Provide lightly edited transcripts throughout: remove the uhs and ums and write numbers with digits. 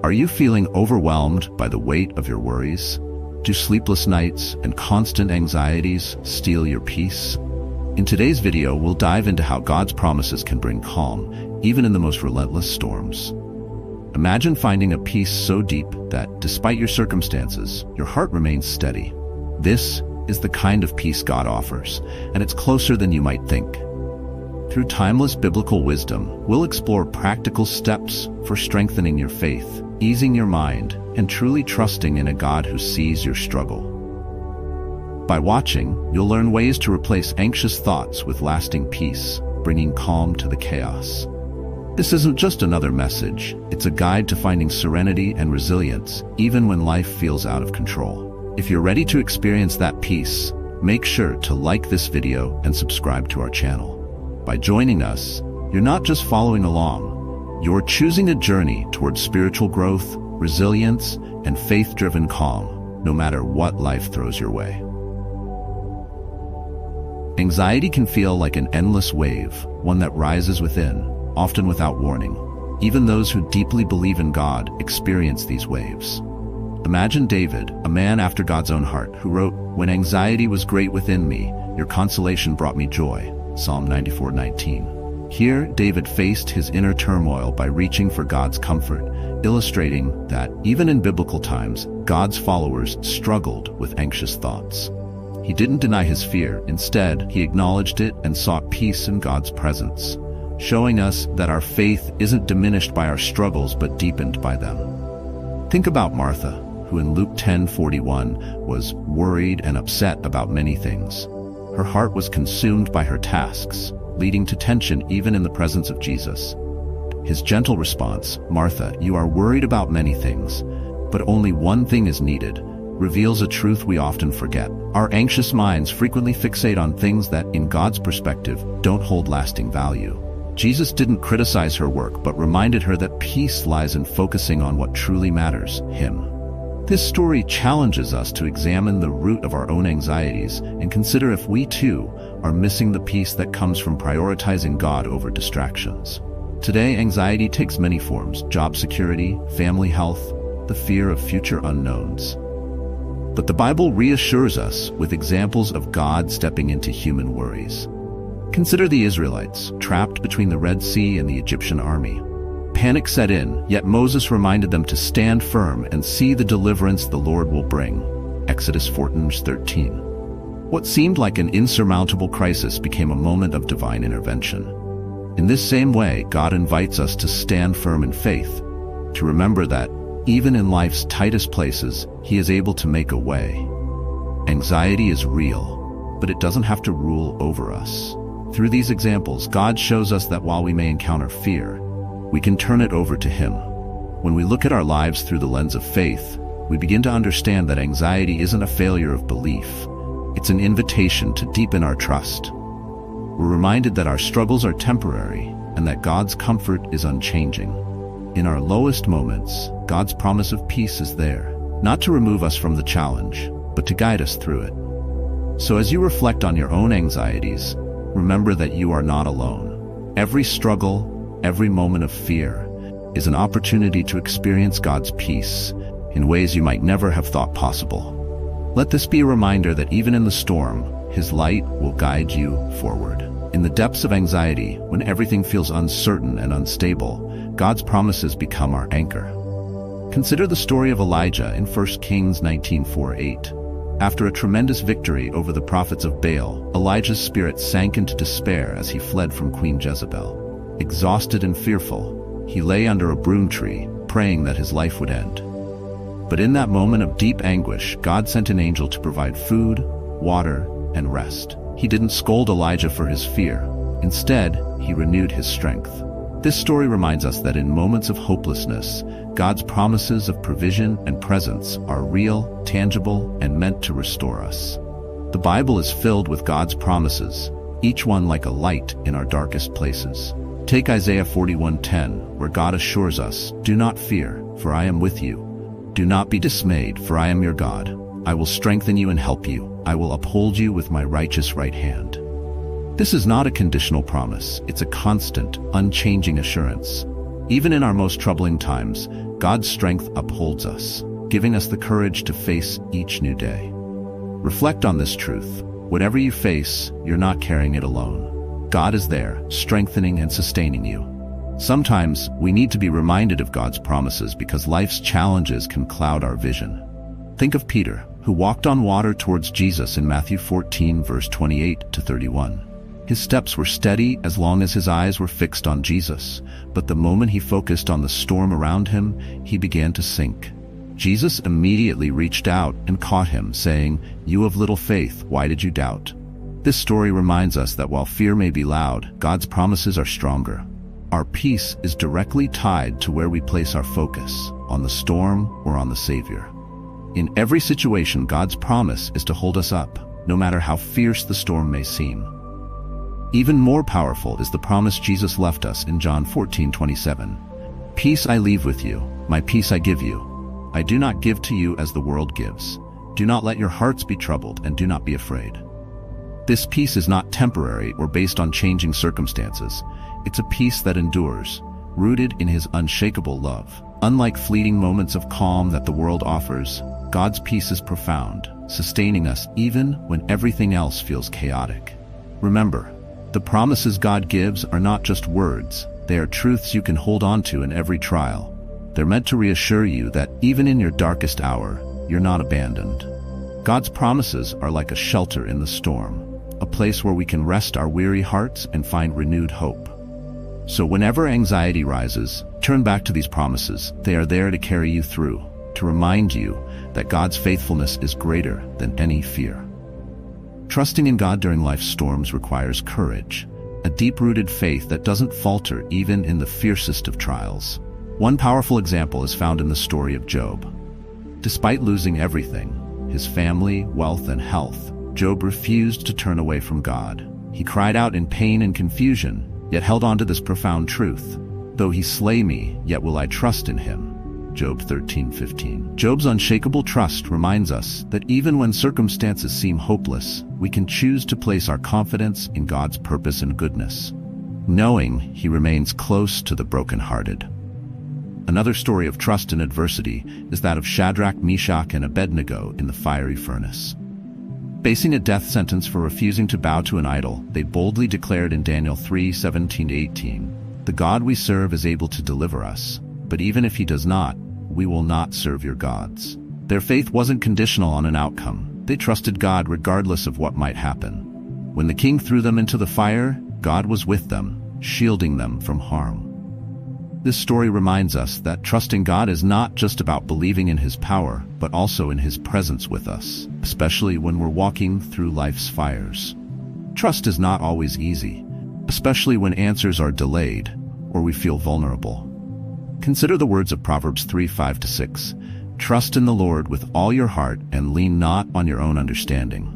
Are you feeling overwhelmed by the weight of your worries? Do sleepless nights and constant anxieties steal your peace? In today's video, we'll dive into how God's promises can bring calm, even in the most relentless storms. Imagine finding a peace so deep that, despite your circumstances, your heart remains steady. This is the kind of peace God offers, and it's closer than you might think. Through timeless biblical wisdom, we'll explore practical steps for strengthening your faith, easing your mind, and truly trusting in a God who sees your struggle. By watching, you'll learn ways to replace anxious thoughts with lasting peace, bringing calm to the chaos. This isn't just another message, it's a guide to finding serenity and resilience, even when life feels out of control. If you're ready to experience that peace, make sure to like this video and subscribe to our channel. By joining us, you're not just following along, you're choosing a journey towards spiritual growth, resilience, and faith-driven calm, no matter what life throws your way. Anxiety can feel like an endless wave, one that rises within, often without warning. Even those who deeply believe in God experience these waves. Imagine David, a man after God's own heart, who wrote, "When anxiety was great within me, your consolation brought me joy." Psalm 94:19. Here, David faced his inner turmoil by reaching for God's comfort, illustrating that, even in biblical times, God's followers struggled with anxious thoughts. He didn't deny his fear. Instead, he acknowledged it and sought peace in God's presence, showing us that our faith isn't diminished by our struggles but deepened by them. Think about Martha, who in Luke 10:41 was worried and upset about many things. Her heart was consumed by her tasks, leading to tension even in the presence of Jesus. His gentle response, "Martha, you are worried about many things, but only one thing is needed," reveals a truth we often forget. Our anxious minds frequently fixate on things that, in God's perspective, don't hold lasting value. Jesus didn't criticize her work, but reminded her that peace lies in focusing on what truly matters, Him. This story challenges us to examine the root of our own anxieties and consider if we too are missing the peace that comes from prioritizing God over distractions. Today, anxiety takes many forms: job security, family health, the fear of future unknowns. But the Bible reassures us with examples of God stepping into human worries. Consider the Israelites, trapped between the Red Sea and the Egyptian army. Panic set in, yet Moses reminded them to stand firm and see the deliverance the Lord will bring. Exodus 14:13. What seemed like an insurmountable crisis became a moment of divine intervention. In this same way, God invites us to stand firm in faith, to remember that, even in life's tightest places, He is able to make a way. Anxiety is real, but it doesn't have to rule over us. Through these examples, God shows us that while we may encounter fear, we can turn it over to Him. When we look at our lives through the lens of faith, we begin to understand that anxiety isn't a failure of belief. It's an invitation to deepen our trust. We're reminded that our struggles are temporary and that God's comfort is unchanging. In our lowest moments, God's promise of peace is there, not to remove us from the challenge, but to guide us through it. So as you reflect on your own anxieties, remember that you are not alone. Every struggle, every moment of fear, is an opportunity to experience God's peace in ways you might never have thought possible. Let this be a reminder that even in the storm, His light will guide you forward. In the depths of anxiety, when everything feels uncertain and unstable, God's promises become our anchor. Consider the story of Elijah in 1 Kings 19:4-8. After a tremendous victory over the prophets of Baal, Elijah's spirit sank into despair as he fled from Queen Jezebel. Exhausted and fearful, he lay under a broom tree, praying that his life would end. But in that moment of deep anguish, God sent an angel to provide food, water, and rest. He didn't scold Elijah for his fear. Instead, He renewed his strength. This story reminds us that in moments of hopelessness, God's promises of provision and presence are real, tangible, and meant to restore us. The Bible is filled with God's promises, each one like a light in our darkest places. Take Isaiah 41:10, where God assures us, "Do not fear, for I am with you. Do not be dismayed, for I am your God. I will strengthen you and help you. I will uphold you with my righteous right hand." This is not a conditional promise. It's a constant, unchanging assurance. Even in our most troubling times, God's strength upholds us, giving us the courage to face each new day. Reflect on this truth. Whatever you face, you're not carrying it alone. God is there, strengthening and sustaining you. Sometimes, we need to be reminded of God's promises because life's challenges can cloud our vision. Think of Peter, who walked on water towards Jesus in Matthew 14, verse 28 to 31. His steps were steady as long as his eyes were fixed on Jesus, but the moment he focused on the storm around him, he began to sink. Jesus immediately reached out and caught him, saying, "You of little faith, why did you doubt?" This story reminds us that while fear may be loud, God's promises are stronger. Our peace is directly tied to where we place our focus, on the storm or on the Savior. In every situation, God's promise is to hold us up, no matter how fierce the storm may seem. Even more powerful is the promise Jesus left us in John 14:27. "Peace I leave with you, my peace I give you. I do not give to you as the world gives. Do not let your hearts be troubled and do not be afraid." This peace is not temporary or based on changing circumstances. It's a peace that endures, rooted in His unshakable love. Unlike fleeting moments of calm that the world offers, God's peace is profound, sustaining us even when everything else feels chaotic. Remember, the promises God gives are not just words. They are truths you can hold on to in every trial. They're meant to reassure you that even in your darkest hour, you're not abandoned. God's promises are like a shelter in the storm, a place where we can rest our weary hearts and find renewed hope. So whenever anxiety rises, turn back to these promises. They are there to carry you through, to remind you that God's faithfulness is greater than any fear. Trusting in God during life's storms requires courage, a deep-rooted faith that doesn't falter even in the fiercest of trials. One powerful example is found in the story of Job. Despite losing everything, his family, wealth, and health, Job refused to turn away from God. He cried out in pain and confusion, yet held on to this profound truth. "Though he slay me, yet will I trust in him." Job 13:15. Job's unshakable trust reminds us that even when circumstances seem hopeless, we can choose to place our confidence in God's purpose and goodness, knowing He remains close to the brokenhearted. Another story of trust in adversity is that of Shadrach, Meshach, and Abednego in the fiery furnace. Facing a death sentence for refusing to bow to an idol, they boldly declared in Daniel 3:17-18, "The God we serve is able to deliver us, but even if He does not, we will not serve your gods." Their faith wasn't conditional on an outcome. They trusted God regardless of what might happen. When the king threw them into the fire, God was with them, shielding them from harm. This story reminds us that trusting God is not just about believing in His power, but also in His presence with us, especially when we're walking through life's fires. Trust is not always easy, especially when answers are delayed or we feel vulnerable. Consider the words of Proverbs 3:5-6. "Trust in the Lord with all your heart and lean not on your own understanding."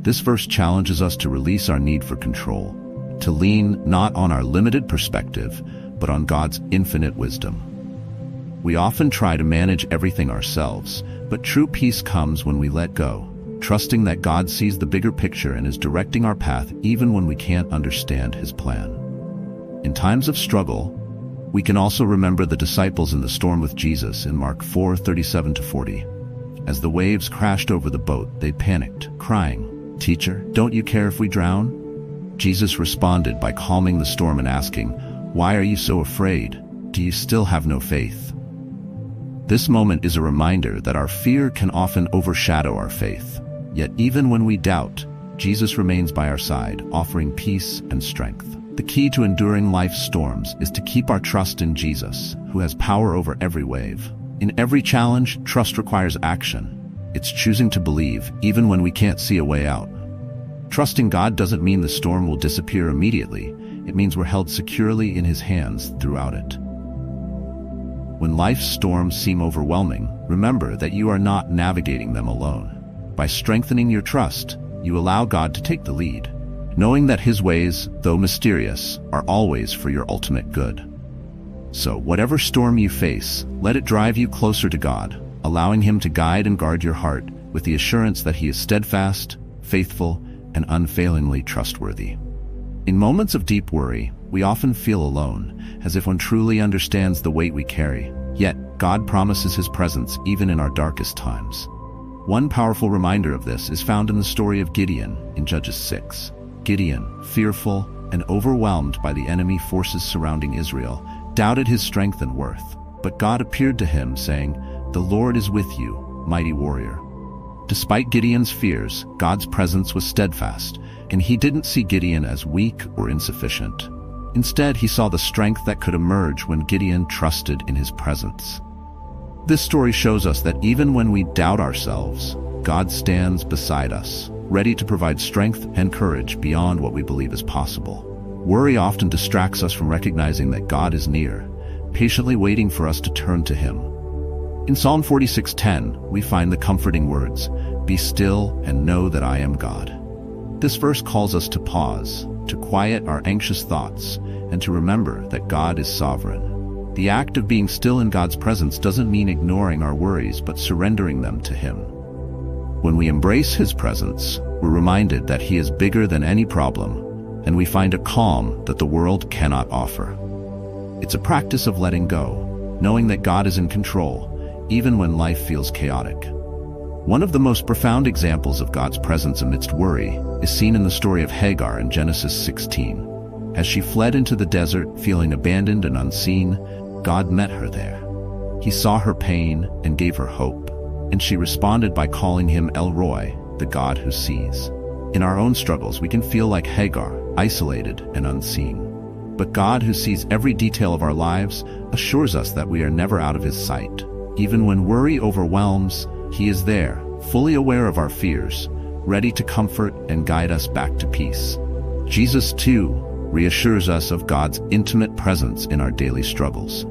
This verse challenges us to release our need for control, to lean not on our limited perspective, but on God's infinite wisdom. We often try to manage everything ourselves, but true peace comes when we let go, trusting that God sees the bigger picture and is directing our path even when we can't understand His plan. In times of struggle, we can also remember the disciples in the storm with Jesus in Mark 4:37-40. As the waves crashed over the boat, they panicked, crying, "Teacher, don't you care if we drown?" Jesus responded by calming the storm and asking, "Why are you so afraid? Do you still have no faith?" This moment is a reminder that our fear can often overshadow our faith. Yet even when we doubt, Jesus remains by our side, offering peace and strength. The key to enduring life's storms is to keep our trust in Jesus, who has power over every wave. In every challenge, trust requires action. It's choosing to believe, even when we can't see a way out. Trusting God doesn't mean the storm will disappear immediately. It means we're held securely in His hands throughout it. When life's storms seem overwhelming, remember that you are not navigating them alone. By strengthening your trust, you allow God to take the lead, knowing that His ways, though mysterious, are always for your ultimate good. So, whatever storm you face, let it drive you closer to God, allowing Him to guide and guard your heart with the assurance that He is steadfast, faithful, and unfailingly trustworthy. In moments of deep worry, we often feel alone, as if one truly understands the weight we carry. Yet, God promises His presence even in our darkest times. One powerful reminder of this is found in the story of Gideon in Judges 6. Gideon, fearful and overwhelmed by the enemy forces surrounding Israel, doubted his strength and worth. But God appeared to him, saying, "The Lord is with you, mighty warrior." Despite Gideon's fears, God's presence was steadfast, and he didn't see Gideon as weak or insufficient. Instead, he saw the strength that could emerge when Gideon trusted in his presence. This story shows us that even when we doubt ourselves, God stands beside us, ready to provide strength and courage beyond what we believe is possible. Worry often distracts us from recognizing that God is near, patiently waiting for us to turn to Him. In Psalm 46:10, we find the comforting words, "Be still and know that I am God." This verse calls us to pause, to quiet our anxious thoughts, and to remember that God is sovereign. The act of being still in God's presence doesn't mean ignoring our worries, but surrendering them to Him. When we embrace His presence, we're reminded that He is bigger than any problem, and we find a calm that the world cannot offer. It's a practice of letting go, knowing that God is in control, even when life feels chaotic. One of the most profound examples of God's presence amidst worry is seen in the story of Hagar in Genesis 16. As she fled into the desert, feeling abandoned and unseen, God met her there. He saw her pain and gave her hope, and she responded by calling Him El Roi, the God who sees. In our own struggles, we can feel like Hagar, isolated and unseen. But God, who sees every detail of our lives, assures us that we are never out of His sight. Even when worry overwhelms, He is there, fully aware of our fears, ready to comfort and guide us back to peace. Jesus, too, reassures us of God's intimate presence in our daily struggles.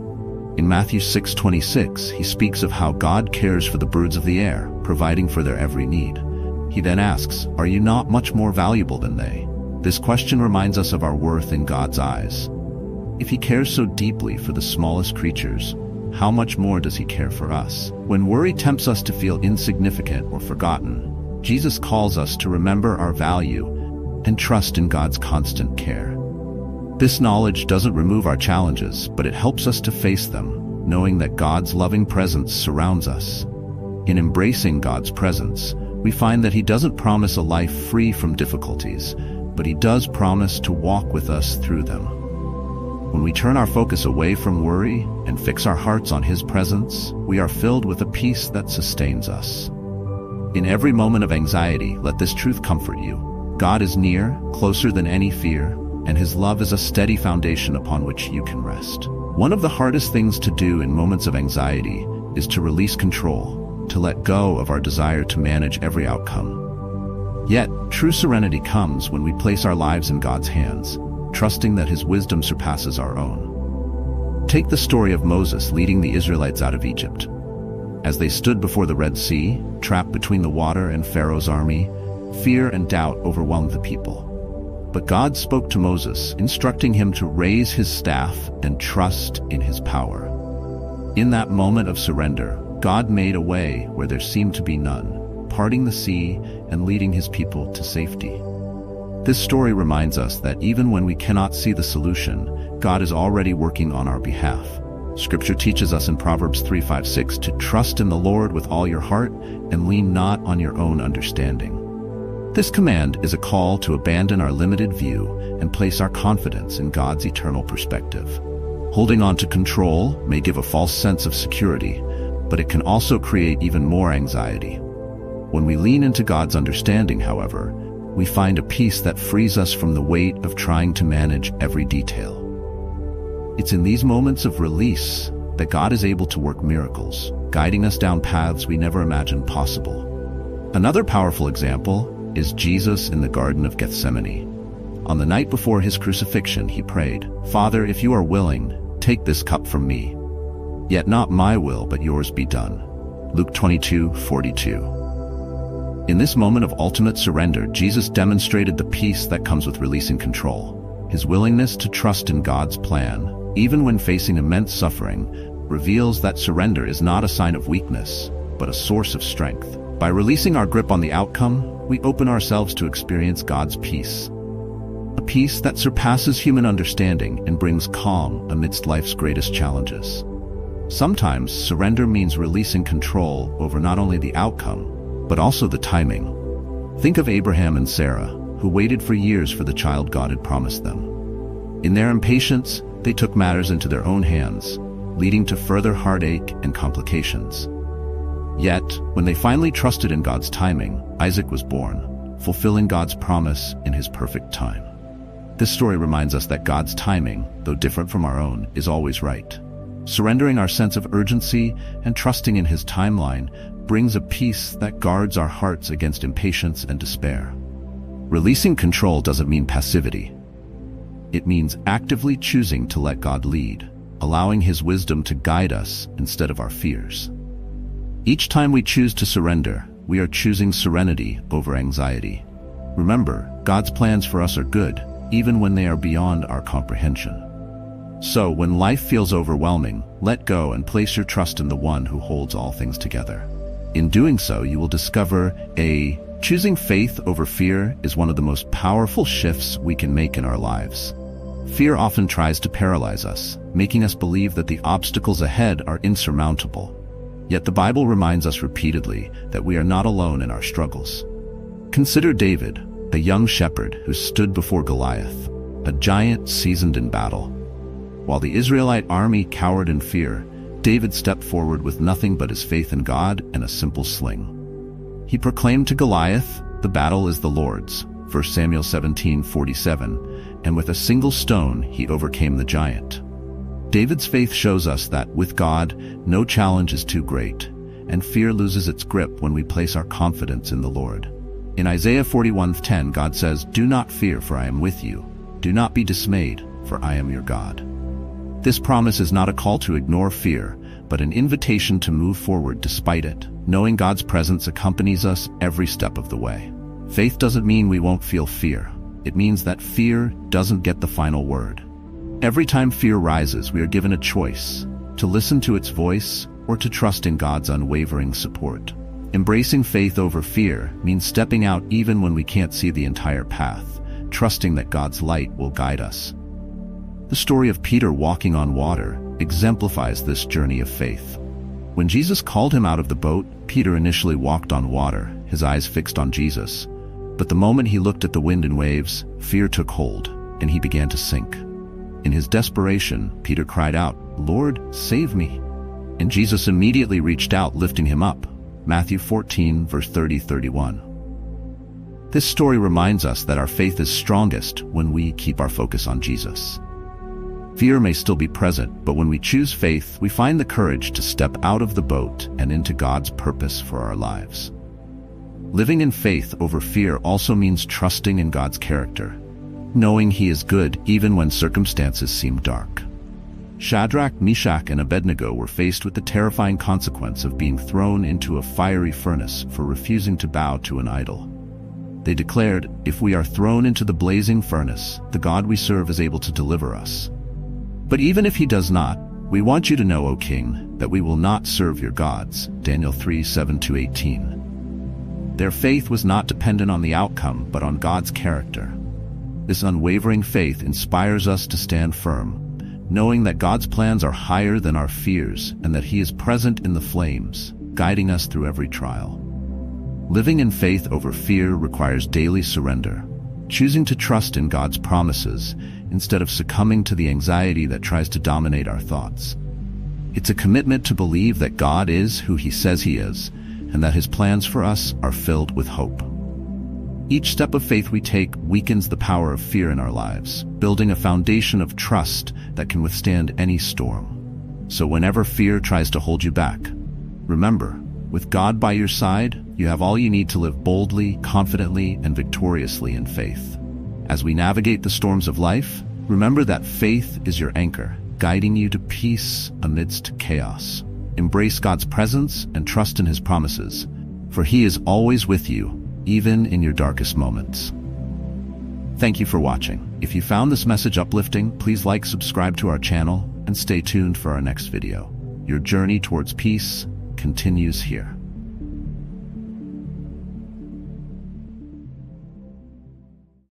In Matthew 6:26, He speaks of how God cares for the birds of the air, providing for their every need. He then asks, "Are you not much more valuable than they?" This question reminds us of our worth in God's eyes. If He cares so deeply for the smallest creatures, how much more does He care for us? When worry tempts us to feel insignificant or forgotten, Jesus calls us to remember our value and trust in God's constant care. This knowledge doesn't remove our challenges, but it helps us to face them, knowing that God's loving presence surrounds us. In embracing God's presence, we find that He doesn't promise a life free from difficulties, but He does promise to walk with us through them. When we turn our focus away from worry and fix our hearts on His presence, we are filled with a peace that sustains us. In every moment of anxiety, let this truth comfort you. God is near, closer than any fear, and His love is a steady foundation upon which you can rest. One of the hardest things to do in moments of anxiety is to release control, to let go of our desire to manage every outcome. Yet, true serenity comes when we place our lives in God's hands, trusting that His wisdom surpasses our own. Take the story of Moses leading the Israelites out of Egypt. As they stood before the Red Sea, trapped between the water and Pharaoh's army, fear and doubt overwhelmed the people. But God spoke to Moses, instructing him to raise his staff and trust in His power. In that moment of surrender, God made a way where there seemed to be none, parting the sea and leading His people to safety. This story reminds us that even when we cannot see the solution, God is already working on our behalf. Scripture teaches us in Proverbs 3:5-6 to trust in the Lord with all your heart and lean not on your own understanding. This command is a call to abandon our limited view and place our confidence in God's eternal perspective. Holding on to control may give a false sense of security, but it can also create even more anxiety. When we lean into God's understanding, however, we find a peace that frees us from the weight of trying to manage every detail. It's in these moments of release that God is able to work miracles, guiding us down paths we never imagined possible. Another powerful example is Jesus in the Garden of Gethsemane. On the night before His crucifixion, He prayed, "Father, if you are willing, take this cup from me. Yet not my will, but yours be done." Luke 22:42. In this moment of ultimate surrender, Jesus demonstrated the peace that comes with releasing control. His willingness to trust in God's plan, even when facing immense suffering, reveals that surrender is not a sign of weakness, but a source of strength. By releasing our grip on the outcome, we open ourselves to experience God's peace. a peace that surpasses human understanding and brings calm amidst life's greatest challenges. Sometimes surrender means releasing control over not only the outcome, but also the timing. Think of Abraham and Sarah, who waited for years for the child God had promised them. In their impatience, they took matters into their own hands, leading to further heartache and complications. Yet, when they finally trusted in God's timing, Isaac was born, fulfilling God's promise in his perfect time. This story reminds us that God's timing, though different from our own, is always right. Surrendering our sense of urgency and trusting in his timeline brings a peace that guards our hearts against impatience and despair. Releasing control doesn't mean passivity. It means actively choosing to let God lead, allowing his wisdom to guide us instead of our fears. Each time we choose to surrender, we are choosing serenity over anxiety. Remember, God's plans for us are good, even when they are beyond our comprehension. So, when life feels overwhelming, let go and place your trust in the one who holds all things together. In doing so, you will discover choosing faith over fear is one of the most powerful shifts we can make in our lives. Fear often tries to paralyze us, making us believe that the obstacles ahead are insurmountable. Yet the Bible reminds us repeatedly that we are not alone in our struggles. Consider David, the young shepherd who stood before Goliath, a giant seasoned in battle. While the Israelite army cowered in fear, David stepped forward with nothing but his faith in God and a simple sling. He proclaimed to Goliath, "The battle is the Lord's," 1 Samuel 17:47, and with a single stone he overcame the giant. David's faith shows us that, with God, no challenge is too great, and fear loses its grip when we place our confidence in the Lord. In Isaiah 41:10, God says, "Do not fear, for I am with you. Do not be dismayed, for I am your God." This promise is not a call to ignore fear, but an invitation to move forward despite it, knowing God's presence accompanies us every step of the way. Faith doesn't mean we won't feel fear. It means that fear doesn't get the final word. Every time fear rises, we are given a choice: to listen to its voice or to trust in God's unwavering support. Embracing faith over fear means stepping out even when we can't see the entire path, trusting that God's light will guide us. The story of Peter walking on water exemplifies this journey of faith. When Jesus called him out of the boat, Peter initially walked on water, his eyes fixed on Jesus. But the moment he looked at the wind and waves, fear took hold, and he began to sink. In his desperation, Peter cried out, "Lord, save me." And Jesus immediately reached out, lifting him up. Matthew 14, verse 30-31. This story reminds us that our faith is strongest when we keep our focus on Jesus. Fear may still be present, but when we choose faith, we find the courage to step out of the boat and into God's purpose for our lives. Living in faith over fear also means trusting in God's character, knowing He is good even when circumstances seem dark. Shadrach, Meshach, and Abednego were faced with the terrifying consequence of being thrown into a fiery furnace for refusing to bow to an idol. They declared, "If we are thrown into the blazing furnace, the God we serve is able to deliver us. But even if He does not, we want you to know, O King, that we will not serve your gods." Daniel 3:7-18. Their faith was not dependent on the outcome, but on God's character. This unwavering faith inspires us to stand firm, knowing that God's plans are higher than our fears and that He is present in the flames, guiding us through every trial. Living in faith over fear requires daily surrender, choosing to trust in God's promises instead of succumbing to the anxiety that tries to dominate our thoughts. It's a commitment to believe that God is who He says He is, and that His plans for us are filled with hope. Each step of faith we take weakens the power of fear in our lives, building a foundation of trust that can withstand any storm. So whenever fear tries to hold you back, remember, with God by your side, you have all you need to live boldly, confidently, and victoriously in faith. As we navigate the storms of life, remember that faith is your anchor, guiding you to peace amidst chaos. Embrace God's presence and trust in His promises, for He is always with you, even in your darkest moments. Thank you for watching. If you found this message uplifting, please like, subscribe to our channel, and stay tuned for our next video. Your journey towards peace continues here.